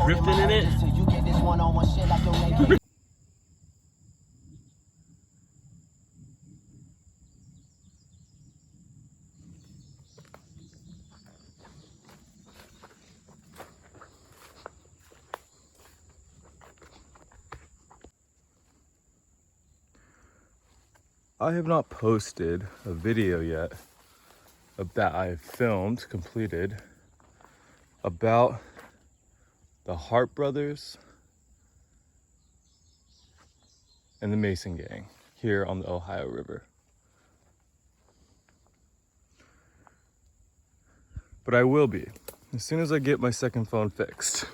drifting in it. I have not posted a video yet that I filmed, completed, about the Hart brothers and the Mason gang here on the Ohio River. But I will be, as soon as I get my second phone fixed.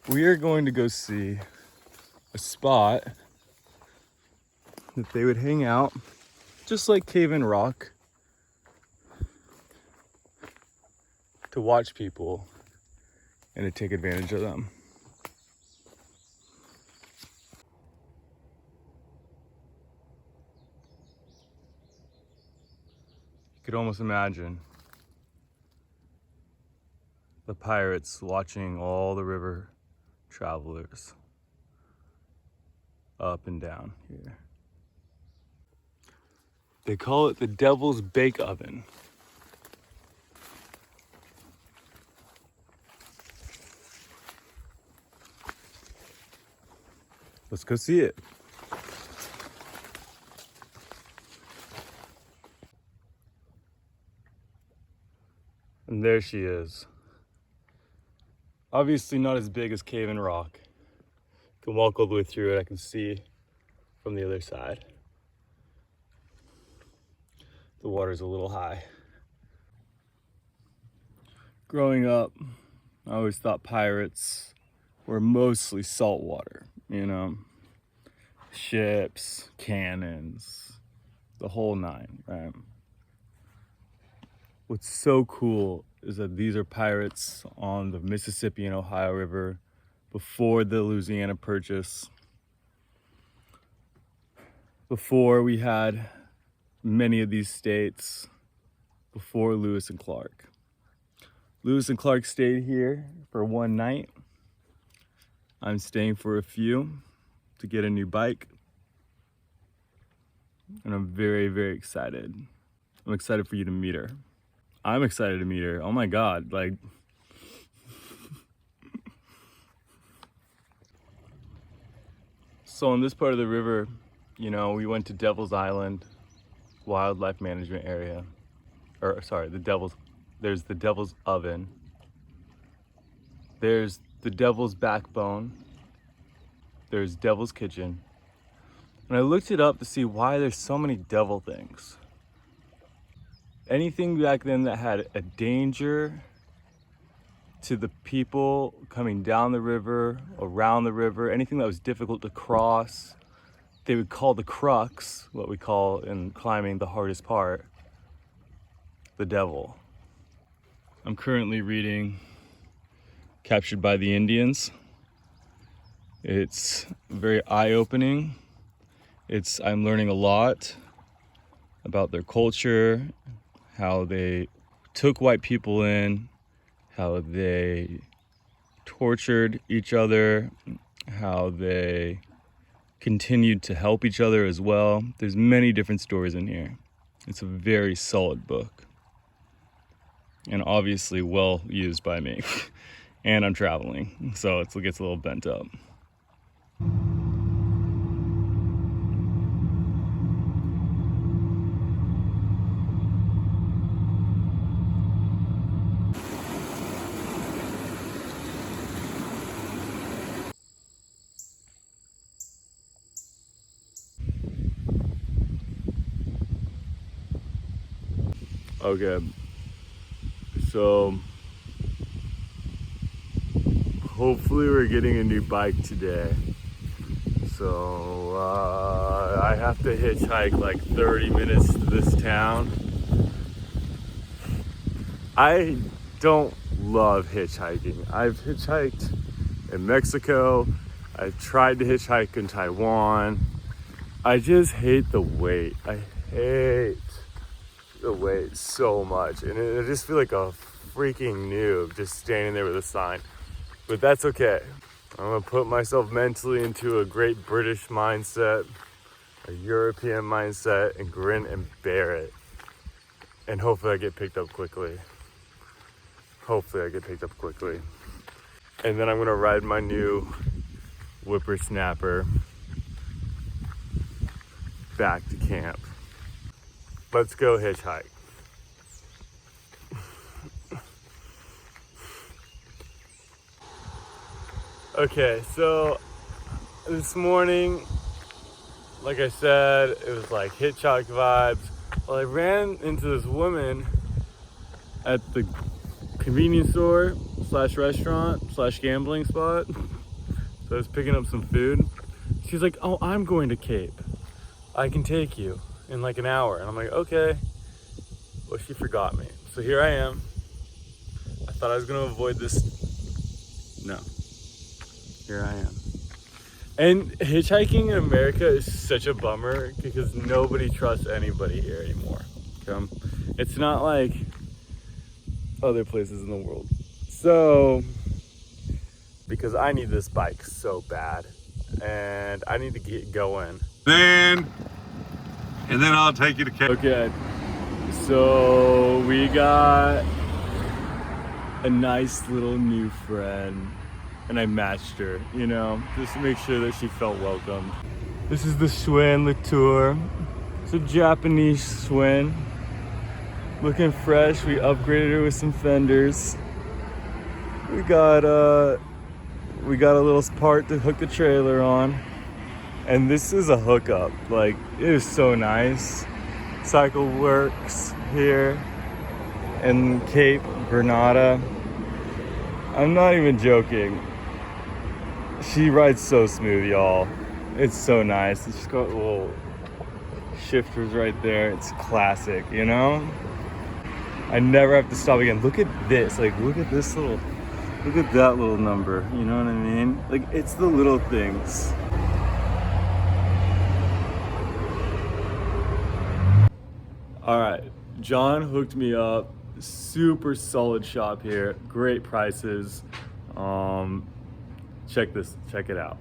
We are going to go see a spot that they would hang out, just like Cave in Rock, to watch people and to take advantage of them. You could almost imagine the pirates watching all the river travelers up and down here. They call it the Devil's Bake Oven. Let's go see it. And there she is. Obviously not as big as Cave in Rock. I can walk all the way through it. I can see from the other side. The water's a little high. Growing up, I always thought pirates were mostly saltwater, you know? Ships, cannons, the whole nine, right? What's so cool is that these are pirates on the Mississippi and Ohio River before the Louisiana Purchase, before we had many of these states, before Lewis and Clark. Lewis and Clark stayed here for one night. I'm staying for a few to get a new bike. And I'm very, very excited. I'm excited for you to meet her. I'm excited to meet her. Oh my God, like. So in this part of the river, you know, we went to Devil's Island Wildlife Management Area. Or sorry, there's the Devil's Oven. There's the Devil's Backbone. There's Devil's Kitchen. And I looked it up to see why there's so many devil things. Anything back then that had a danger to the people coming down the river, around the river, anything that was difficult to cross, they would call the crux, what we call in climbing the hardest part, the devil. I'm currently reading Captured by the Indians. It's very eye-opening. I'm learning a lot about their culture, how they took white people in, how they tortured each other, how they continued to help each other as well. There's many different stories in here. It's a very solid book. And obviously well used by me. And I'm traveling, so it gets a little bent up. Okay, so hopefully we're getting a new bike today. So I have to hitchhike like 30 minutes to this town. I don't love hitchhiking. I've hitchhiked in Mexico. I've tried to hitchhike in Taiwan. I just hate the wait. I hate the wait so much. And I just feel like a freaking noob just standing there with a sign. But that's okay. I'm gonna put myself mentally into a great British mindset, a European mindset, and grin and bear it. And hopefully I get picked up quickly. And then I'm gonna ride my new whippersnapper back to camp. Let's go hitchhike. Okay, so this morning, like I said, it was like hitchhike vibes. Well, I ran into this woman at the convenience store slash restaurant slash gambling spot. So I was picking up some food. She's like, oh, I'm going to Cape. I can take you in like an hour. And I'm like, okay. Well, she forgot me. So here I am. I thought I was gonna avoid this. No. Here I am. And hitchhiking in America is such a bummer because nobody trusts anybody here anymore. It's not like other places in the world. So, because I need this bike so bad and I need to get going. And then I'll take you to Cape. Okay, so we got a nice little new friend and I matched her, you know, just to make sure that she felt welcomed. This is the Schwinn Latour. It's a Japanese Schwinn. Looking fresh. We upgraded her with some fenders. We got a little part to hook the trailer on. And this is a hookup. Like, it is so nice. Cycle works here in Cape Granada. I'm not even joking. She rides so smooth, y'all. It's so nice. It's just got little shifters right there. It's classic, you know? I never have to stop again. Look at this. Like, look at this little, look at that little number. You know what I mean? Like, it's the little things. All right, John hooked me up. Super solid shop here. Great prices. Check it out.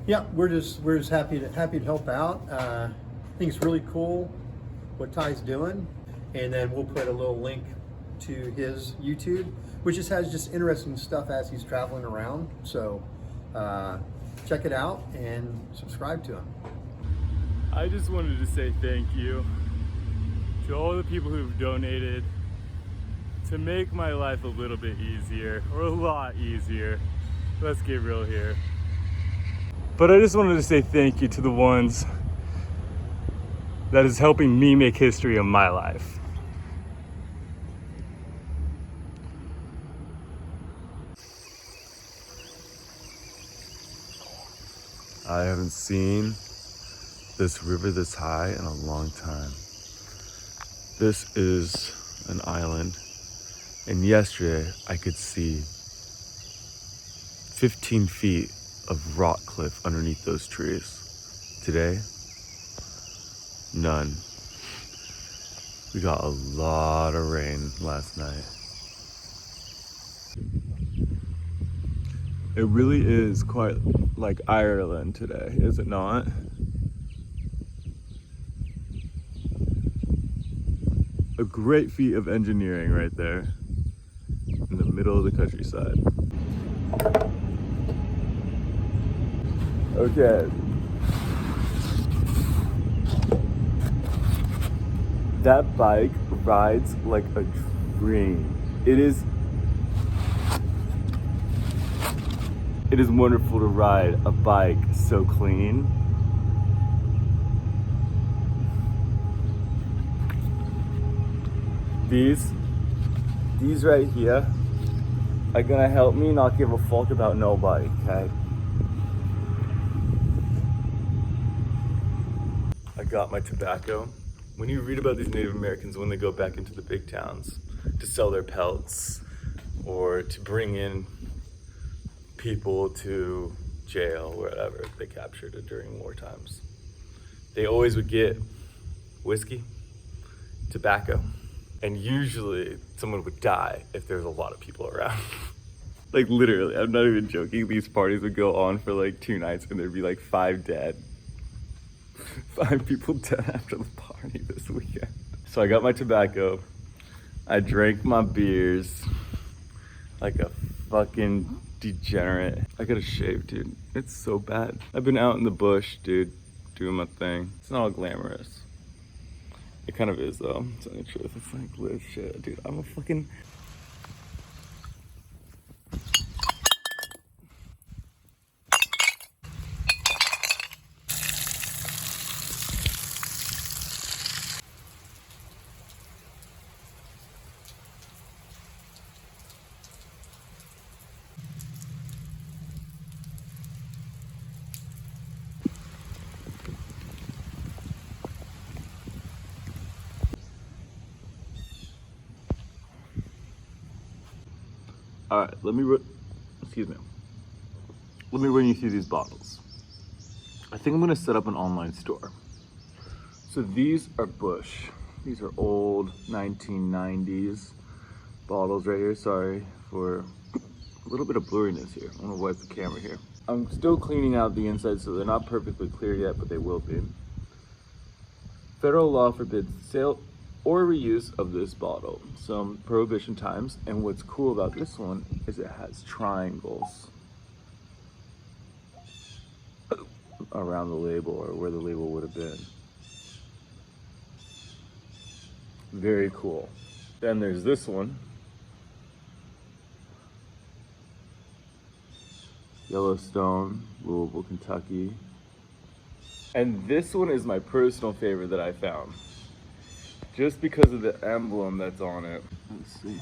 Yeah, we're just happy to help out. I think it's really cool what Ty's doing, and then we'll put a little link to his YouTube, which just has just interesting stuff as he's traveling around. So check it out and subscribe to him. I just wanted to say thank you to all the people who've donated to make my life a little bit easier, or a lot easier. Let's get real here. But I just wanted to say thank you to the ones that is helping me make history in my life. I haven't seen this river this high in a long time. This is an island, and yesterday I could see 15 feet of rock cliff underneath those trees. Today, none. We got a lot of rain last night. It really is quite like Ireland today, is it not? A great feat of engineering right there in the middle of the countryside. Okay. That bike rides like a dream. It is wonderful to ride a bike so clean. These right here are gonna help me not give a fuck about nobody, okay? I got my tobacco. When you read about these Native Americans when they go back into the big towns to sell their pelts or to bring in people to jail, wherever they captured it during war times, they always would get whiskey, tobacco, And usually someone would die if there's a lot of people around. Like literally, I'm not even joking. These parties would go on for like 2 nights and there'd be like 5 dead. 5 people dead after the party this weekend. So I got my tobacco. I drank my beers like a fucking degenerate. I gotta shave, dude. It's so bad. I've been out in the bush, dude, doing my thing. It's not all glamorous. It kind of is though, to tell you the truth. It's like live shit, dude. I'm a fucking... All right, let me run you through these bottles. I think I'm gonna set up an online store. So these are Bush. These are old 1990s bottles right here. Sorry for a little bit of blurriness here. I'm gonna wipe the camera here. I'm still cleaning out the inside, so they're not perfectly clear yet, but they will be. Federal law forbids sale or reuse of this bottle. Some prohibition times, and what's cool about this one is it has triangles around the label, or where the label would have been. Very cool. Then there's this one. Yellowstone, Louisville, Kentucky. And this one is my personal favorite that I found. Just because of the emblem that's on it. Let's see,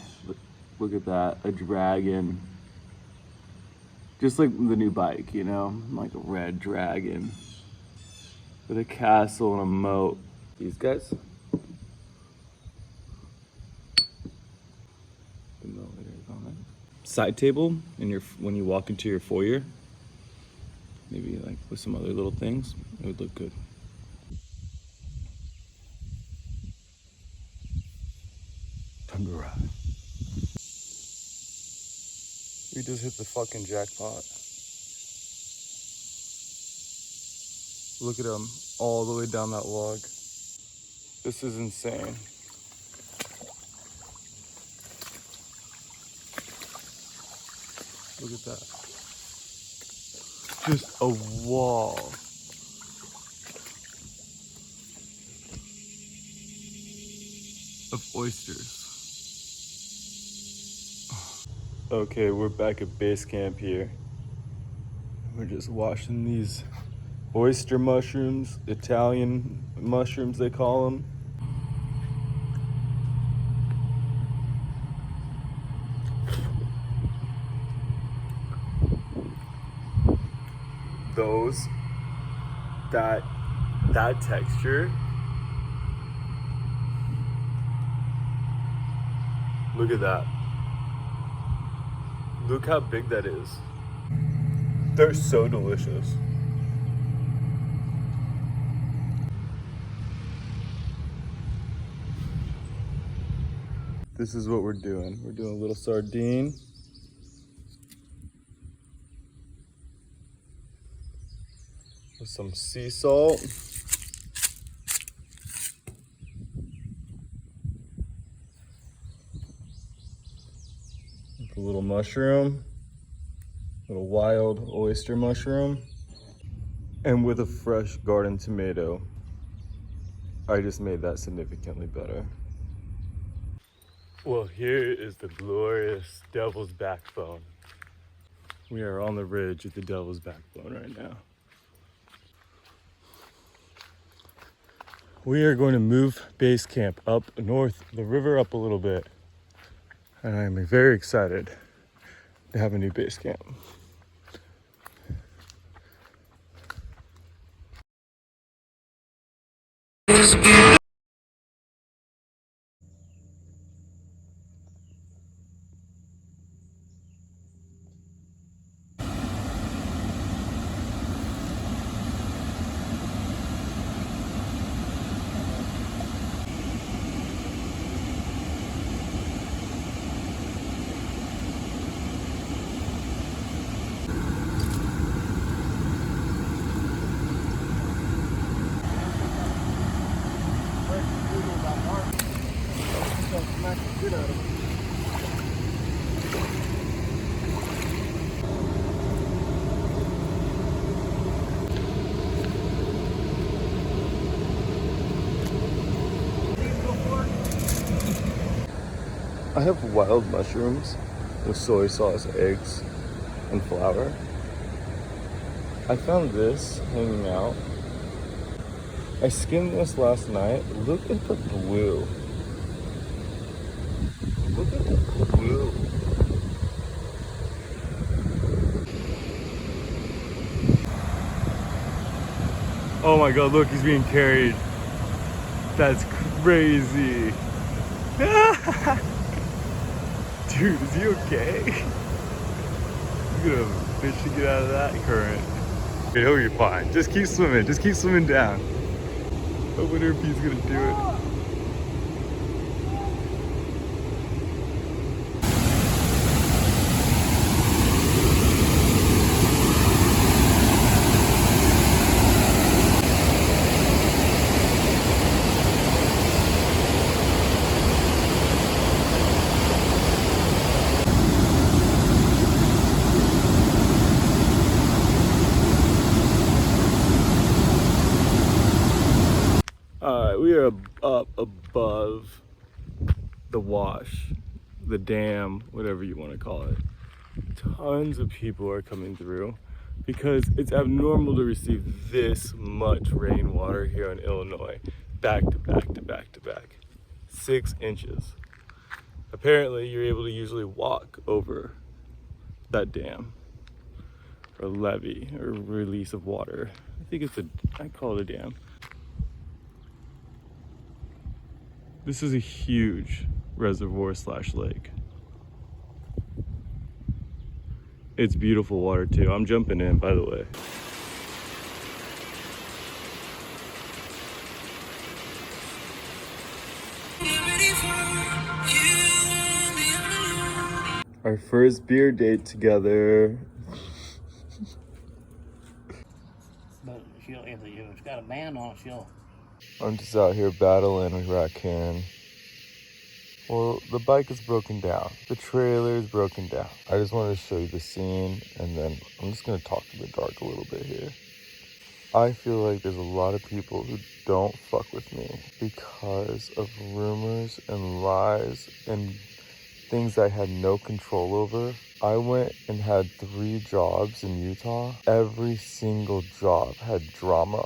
look at that, a dragon. Just like the new bike, you know? Like a red dragon. With a castle and a moat. These guys. The moat is on it. Side table when you walk into your foyer. Maybe like with some other little things. It would look good. Time to ride. We just hit the fucking jackpot. Look at him all the way down that log. This is insane. Look at that. Just a wall. Of oysters. Okay, we're back at base camp here. We're just washing these oyster mushrooms, Italian mushrooms they call them. That texture. Look at that. Look how big that is. They're so delicious. This is what we're doing. We're doing a little sardine. With some sea salt. With a little mushroom. Little wild oyster mushroom. And with a fresh garden tomato. I just made that significantly better. Well, here is the glorious Devil's Backbone. We are on the ridge at the Devil's Backbone right now. We are going to move base camp up north, the river up a little bit. And I'm very excited to have a new base camp. I have wild mushrooms with soy sauce, eggs, and flour. I found this hanging out. I skimmed this last night. Look at the blue. Look at the blue. Oh my god, look, he's being carried. That's crazy. Dude, is he okay? Look at him, fish to get out of that current. Okay, he'll be fine. Just keep swimming. Just keep swimming down. I wonder if he's gonna do it. Alright, we are up above the wash, the dam, whatever you want to call it. Tons of people are coming through because it's abnormal to receive this much rainwater here in Illinois, back to back to back to back. 6 inches. Apparently, you're able to usually walk over that dam or levee or release of water. I call it a dam. This is a huge reservoir / lake. It's beautiful water too. I'm jumping in, by the way. Our first beer date together. But if it's got a band on it, she'll. I'm just out here battling a raccoon. Well, the bike is broken down. The trailer is broken down. I just wanted to show you the scene, and then I'm just gonna talk in the dark a little bit here. I feel like there's a lot of people who don't fuck with me because of rumors and lies and things I had no control over. I went and had 3 jobs in Utah. Every single job had drama.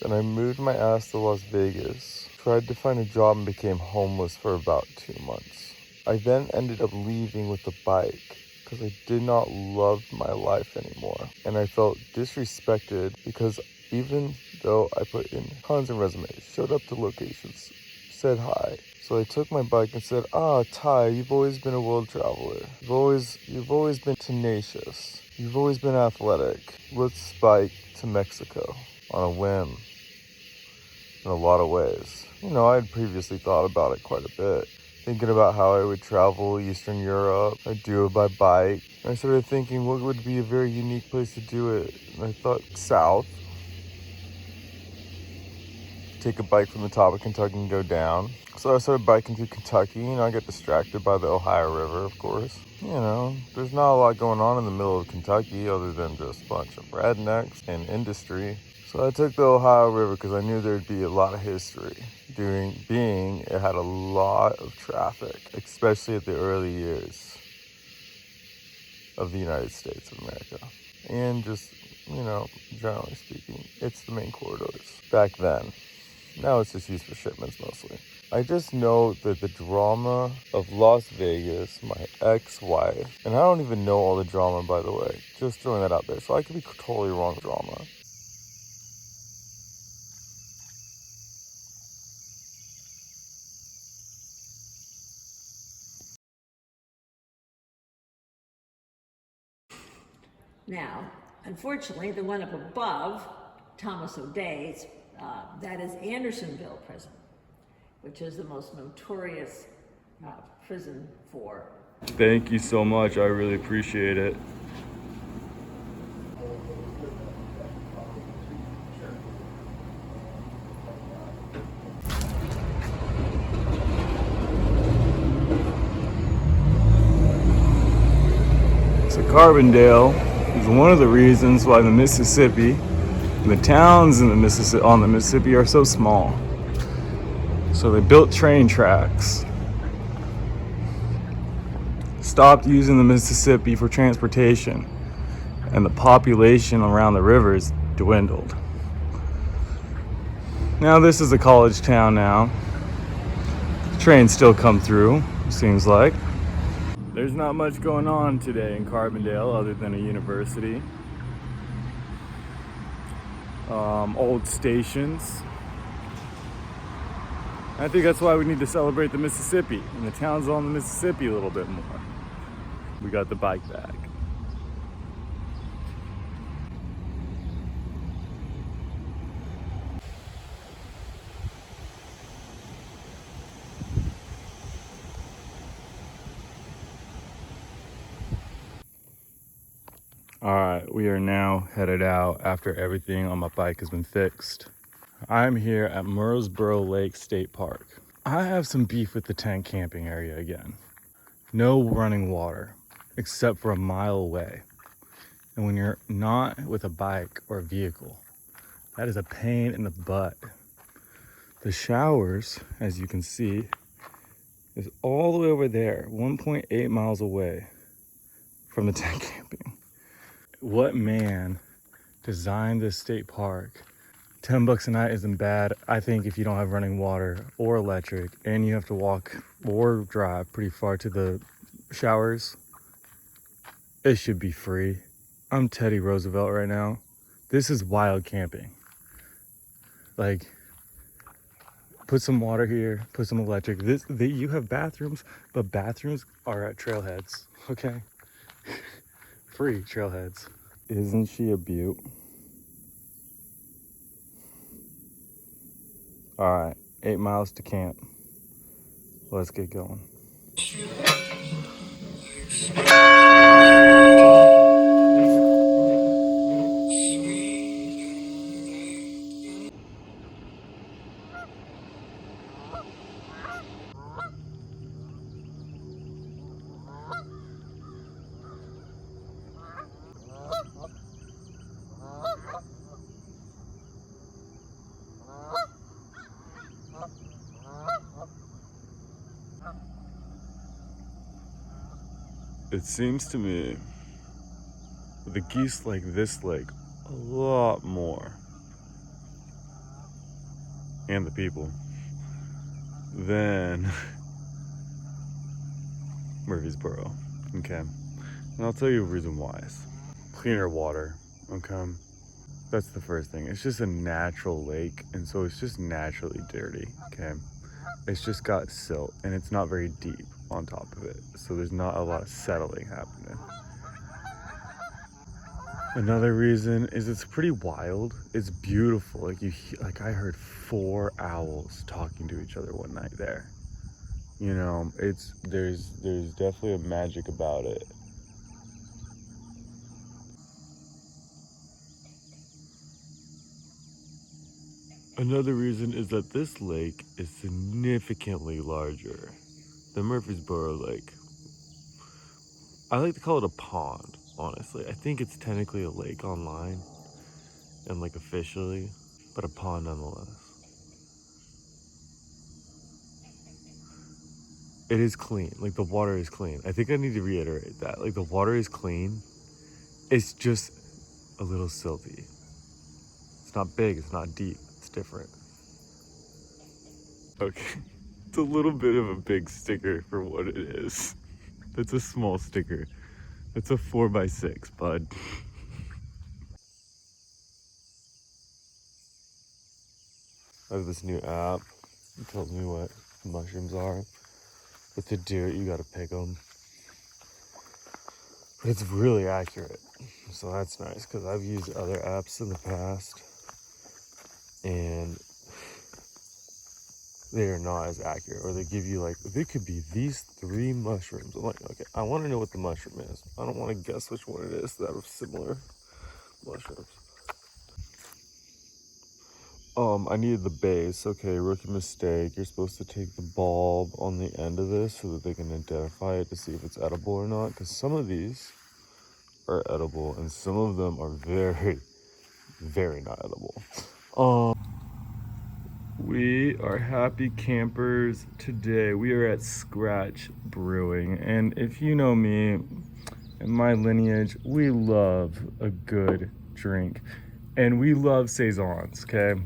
Then I moved my ass to Las Vegas, tried to find a job and became homeless for about 2 months. I then ended up leaving with the bike because I did not love my life anymore. And I felt disrespected because even though I put in tons of resumes, showed up to locations, said hi. So I took my bike and said, Ty, you've always been a world traveler. You've always been tenacious. You've always been athletic. Let's bike to Mexico on a whim. In a lot of ways. You know, I had previously thought about it quite a bit. Thinking about how I would travel Eastern Europe. I'd do it by bike. And I started thinking what would be a very unique place to do it. And I thought south. Take a bike from the top of Kentucky and go down. So I started biking through Kentucky, and I got distracted by the Ohio River, of course. You know, there's not a lot going on in the middle of Kentucky other than just a bunch of rednecks and industry. So I took the Ohio River because I knew there'd be a lot of history. It had a lot of traffic, especially at the early years of the United States of America. And just, you know, generally speaking, it's the main corridors back then. Now it's just used for shipments mostly. I just know that the drama of Las Vegas, my ex-wife, and I don't even know all the drama, by the way, just throwing that out there, so I could be totally wrong with drama. Now, unfortunately, the one up above, Thomas O'Day's, that is Andersonville Prison, which is the most notorious prison for. Thank you so much. I really appreciate it. So Carbondale is one of the reasons why the Mississippi and the towns in on the Mississippi are so small. So they built train tracks stopped using the Mississippi for transportation, and the population around the rivers dwindled. Now this is a college town now. Trains still come through, seems like. There's not much going on today in Carbondale other than a university. Old stations. I think that's why we need to celebrate the Mississippi and the towns on the Mississippi a little bit more. We got the bike back. All right, we are now headed out after everything on my bike has been fixed. I'm here at Murrowsboro Lake State Park. I have some beef with the tent camping area again. No running water, except for a mile away. And when you're not with a bike or a vehicle, that is a pain in the butt. The showers, as you can see, is all the way over there, 1.8 miles away from the tent camping. What man designed this state park? $10 a night isn't bad. I think if you don't have running water or electric and you have to walk or drive pretty far to the showers, it should be free. I'm Teddy Roosevelt right now. This is wild camping. Like, put some water here, put some electric. You have bathrooms, but bathrooms are at trailheads, okay? Free trailheads. Isn't she a beaut? All right, 8 miles to camp. Let's get going. It seems to me the geese like this lake a lot more, and the people, than Murfreesboro, okay? And I'll tell you a reason why. Cleaner water, okay? That's the first thing. It's just a natural lake, and so it's just naturally dirty, okay? It's just got silt, and it's not very deep on top of it, so there's not a lot of settling happening. Another reason is it's pretty wild. It's beautiful. Like I heard 4 owls talking to each other one night there. You know, there's definitely a magic about it. Another reason is that this lake is significantly larger than Murfreesboro Lake. I like to call it a pond, honestly. I think it's technically a lake online and like officially, but a pond nonetheless. It is clean. Like, the water is clean. I think I need to reiterate that. Like, the water is clean. It's just a little silty. It's not big. It's not deep. It's different. Okay. It's a little bit of a big sticker for what it is. That's a small sticker. It's a 4x6, bud. I have this new app. It tells me what mushrooms are. But to do it, you gotta pick them. But it's really accurate. So that's nice, because I've used other apps in the past and they are not as accurate, or they give you like, they could be these 3 mushrooms. I'm like, okay, I want to know what the mushroom is. I don't want to guess which one it is that are similar mushrooms. I needed the base. Okay, rookie mistake. You're supposed to take the bulb on the end of this so that they can identify it to see if it's edible or not, because some of these are edible and some of them are very, very not edible. We are happy campers today. We are at Scratch Brewing, and if you know me and my lineage, we love a good drink, and we love saisons. Okay,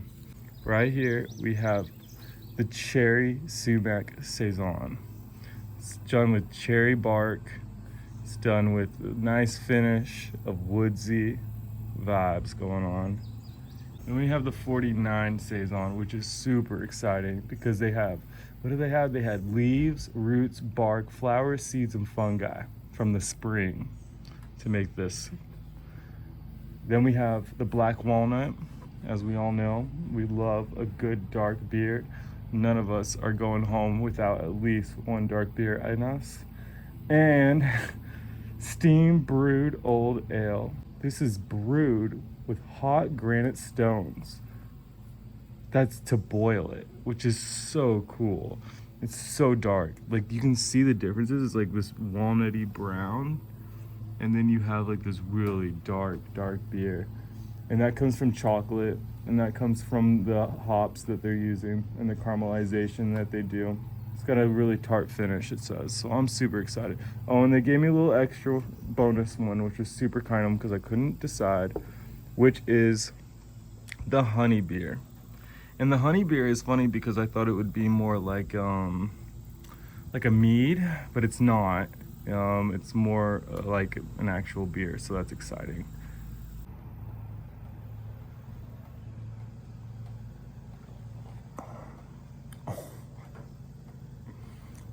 right here we have the cherry sumac saison. It's done with cherry bark. It's done with a nice finish of woodsy vibes going on. And we have the 49 Saison, which is super exciting because they have, what do they have? They had leaves, roots, bark, flowers, seeds, and fungi from the spring to make this. Then we have the Black Walnut. As we all know, we love a good dark beer. None of us are going home without at least one dark beer in us. And Steam Brewed Old Ale. This is brewed with hot granite stones. That's to boil it, which is so cool. It's so dark. Like you can see the differences. It's like this walnutty brown, and then you have like this really dark beer. And that comes from chocolate, and that comes from the hops that they're using and the caramelization that they do. It's got a really tart finish, it says. So I'm super excited. Oh, and they gave me a little extra bonus one, which was super kind of them because I couldn't decide, which is the honey beer. And the honey beer is funny because I thought it would be more like a mead, but it's not. It's more like an actual beer, so that's exciting.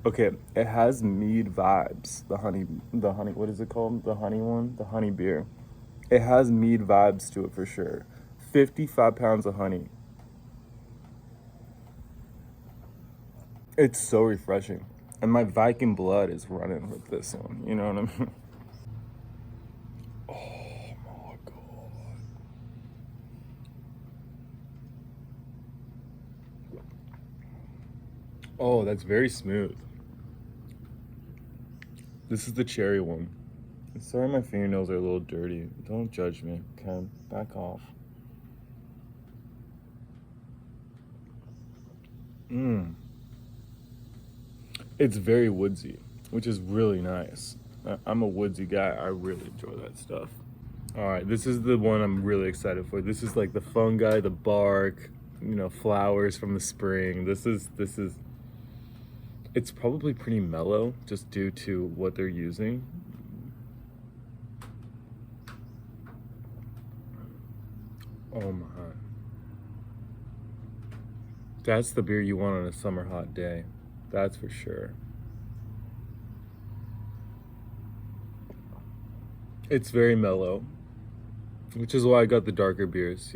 Okay, it has mead vibes. The honey, what is it called? The honey one? The honey beer. It has mead vibes to it for sure. 55 pounds of honey. It's so refreshing. And my Viking blood is running with this one. You know what I mean? Oh my God. Oh, that's very smooth. This is the cherry one. Sorry my fingernails are a little dirty. Don't judge me, okay? Back off. It's very woodsy, which is really nice. I'm a woodsy guy. I really enjoy that stuff. All right, this is the one I'm really excited for. This is like the fungi, the bark, flowers from the spring. This is it's probably pretty mellow just due to what they're using. Oh my. That's the beer you want on a summer hot day. That's for sure. It's very mellow, which is why I got the darker beers,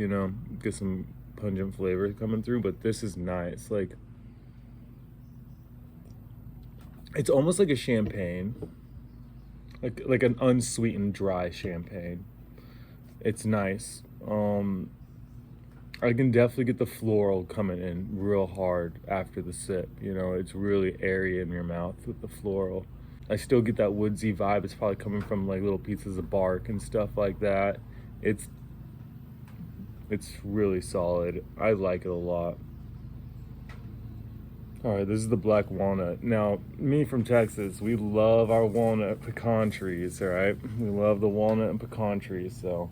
get some pungent flavor coming through, but this is nice. Like, it's almost like a champagne, like an unsweetened dry champagne. It's nice. I can definitely get the floral coming in real hard after the sip. It's really airy in your mouth with the floral. I still get that woodsy vibe. It's probably coming from like little pieces of bark and stuff like that. It's really solid. I like it a lot. All right, this is the Black Walnut. Now, me from Texas, we love our walnut pecan trees, all right? We love the walnut and pecan trees, so.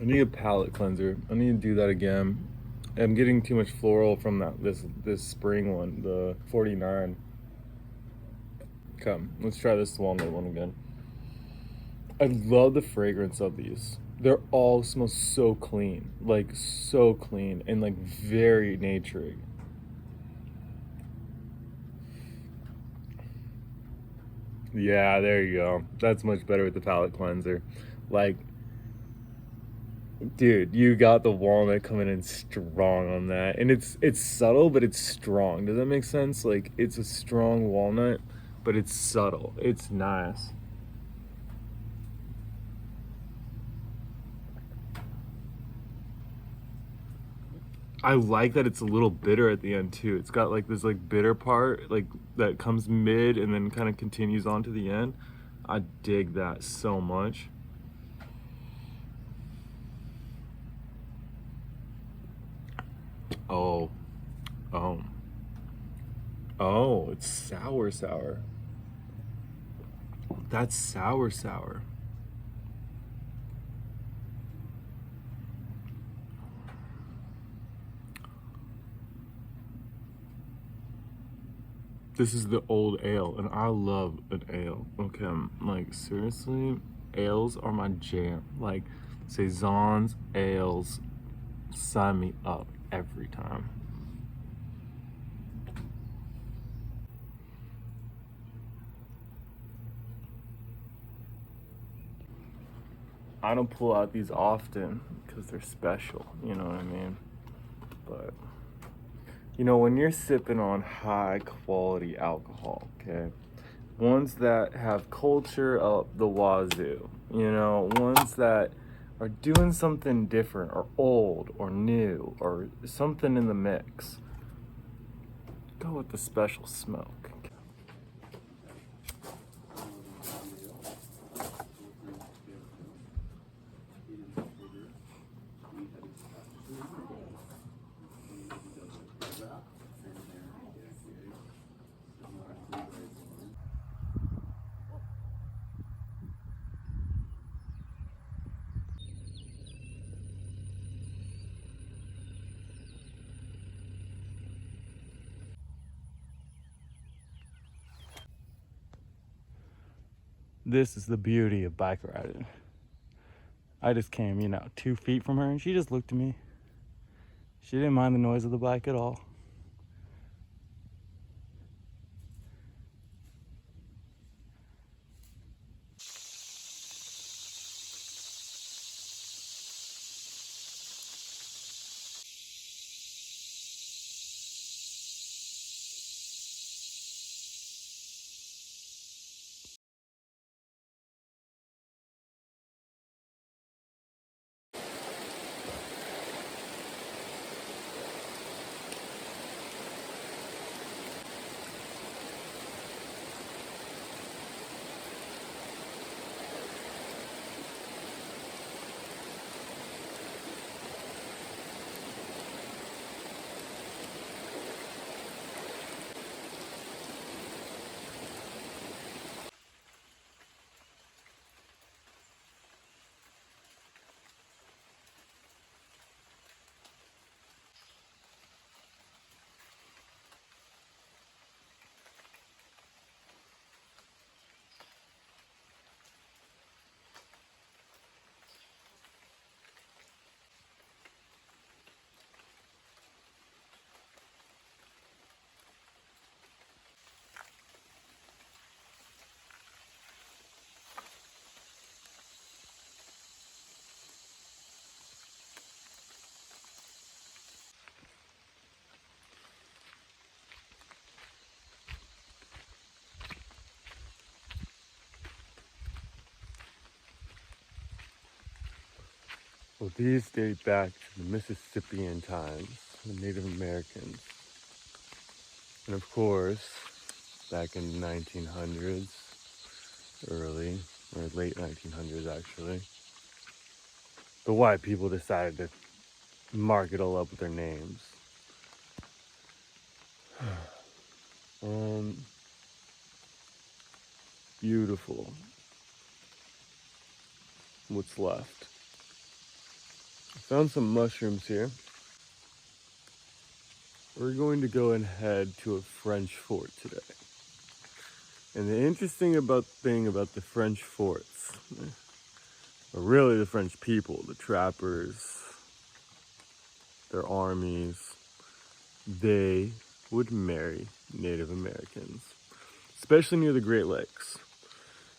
I need a palate cleanser. I need to do that again. I'm getting too much floral from this spring one, the 49. Come, let's try this walnut one again. I love the fragrance of these. They're all smell so clean, like so clean and like very naturey. Yeah, there you go. That's much better with the palate cleanser. Like, dude, you got the walnut coming in strong on that. And it's subtle, but it's strong. Does that make sense? Like, it's a strong walnut, but it's subtle. It's nice. I like that it's a little bitter at the end too. It's got like this like bitter part like that comes mid and then kind of continues on to the end. I dig that so much. Oh, oh, oh, it's sour sour. That's sour sour. This is the old ale, and I love an ale. Okay, like seriously, ales are my jam. Like saisons, ales, sign me up every time. I don't pull out these often because they're special, you know what I mean? But you know, when you're sipping on high quality alcohol, okay, ones that have culture up the wazoo, you know, ones that are doing something different or old or new or something in the mix, go with the special smoke. This is the beauty of bike riding. I just came, you know, 2 feet from her and she just looked at me. She didn't mind the noise of the bike at all. Well, these date back to the Mississippian times, the Native Americans. And of course, back in the 1900s, early, or late 1900s actually, the white people decided to mark it all up with their names. Um, Beautiful. What's left? I found some mushrooms here. We're going to go and head to a French fort today. And the interesting thing about the French forts, or really the French people, the trappers, their armies, they would marry Native Americans, especially near the Great Lakes.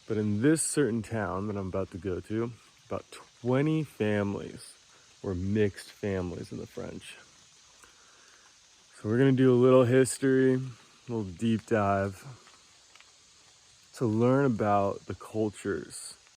But in this certain town that I'm about to go to, about 20 families were mixed families in the French. So we're gonna do a little history, a little deep dive to learn about the cultures